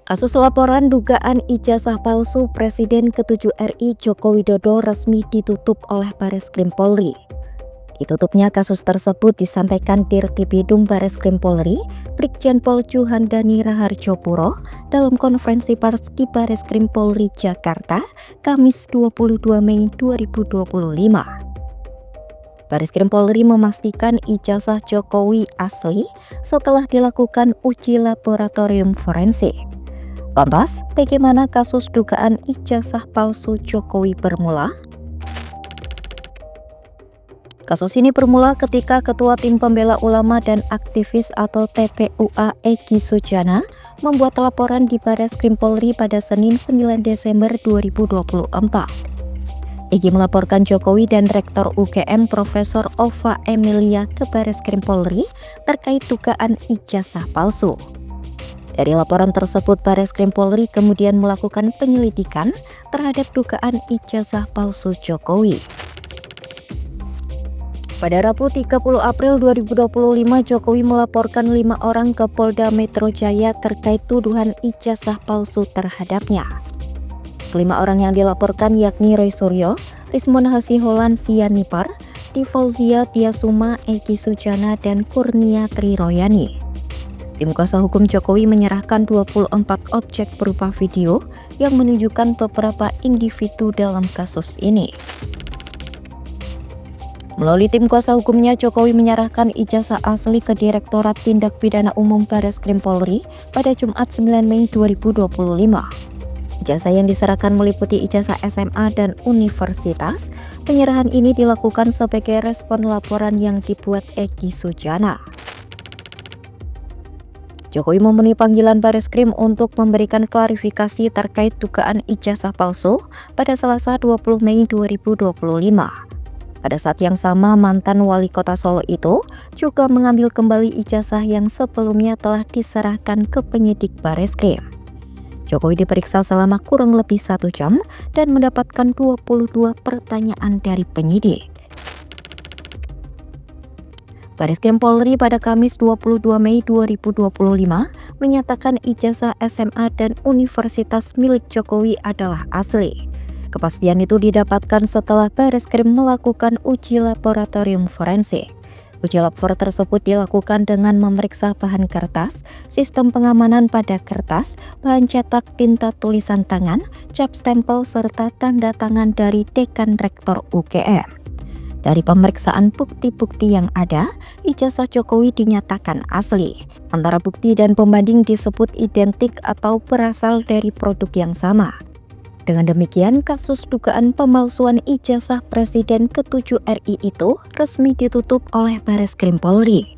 Kasus laporan dugaan ijazah palsu Presiden ke-7 RI Joko Widodo resmi ditutup oleh Bareskrim Polri. Ditutupnya kasus tersebut disampaikan Dirtipidum Bareskrim Polri, Brigjen Pol Juhandani Raharjopuro dalam konferensi pers di Bareskrim Polri Jakarta, Kamis 22 Mei 2025. Bareskrim Polri memastikan ijazah Jokowi asli setelah dilakukan uji laboratorium forensik. Lantas, bagaimana kasus dugaan ijazah palsu Jokowi bermula? Kasus ini bermula ketika Ketua Tim Pembela Ulama dan Aktivis atau TPUA Egy Sujana membuat laporan di Bareskrim Polri pada Senin 9 Desember 2024. Egy melaporkan Jokowi dan Rektor UGM Profesor Ova Emilia ke Bareskrim Polri terkait dugaan ijazah palsu. Dari laporan tersebut, Bareskrim Polri kemudian melakukan penyelidikan terhadap dugaan ijazah palsu Jokowi. Pada Rabu 30 April 2025, Jokowi melaporkan 5 orang ke Polda Metro Jaya terkait tuduhan ijazah palsu terhadapnya. Kelima orang yang dilaporkan yakni Roy Suryo, Rismon Hasiholan Sianipar, Difauzia Tiasuma, Egy Sujana, dan Kurnia Triroyani. Tim kuasa hukum Jokowi menyerahkan 24 objek berupa video yang menunjukkan beberapa individu dalam kasus ini. Melalui tim kuasa hukumnya, Jokowi menyerahkan ijazah asli ke Direktorat Tindak Pidana Umum Bareskrim Polri pada Jumat 9 Mei 2025. Ijazah yang diserahkan meliputi ijazah SMA dan universitas. Penyerahan ini dilakukan sebagai respon laporan yang dibuat Egy Sujana. Jokowi memenuhi panggilan Bareskrim untuk memberikan klarifikasi terkait dugaan ijazah palsu pada Selasa 20 Mei 2025. Pada saat yang sama, mantan wali kota Solo itu juga mengambil kembali ijazah yang sebelumnya telah diserahkan ke penyidik Bareskrim. Jokowi diperiksa selama kurang lebih 1 jam dan mendapatkan 22 pertanyaan dari penyidik. Bareskrim Polri pada Kamis 22 Mei 2025 menyatakan ijazah SMA dan universitas milik Jokowi adalah asli. Kepastian itu didapatkan setelah Bareskrim melakukan uji laboratorium forensik. Uji labor tersebut dilakukan dengan memeriksa bahan kertas, sistem pengamanan pada kertas, bahan cetak, tinta tulisan tangan, cap stempel, serta tanda tangan dari Dekan Rektor UGM. Dari pemeriksaan bukti-bukti yang ada, ijazah Jokowi dinyatakan asli. Antara bukti dan pembanding disebut identik atau berasal dari produk yang sama. Dengan demikian, kasus dugaan pemalsuan ijazah Presiden ke-7 RI itu resmi ditutup oleh Bareskrim Polri.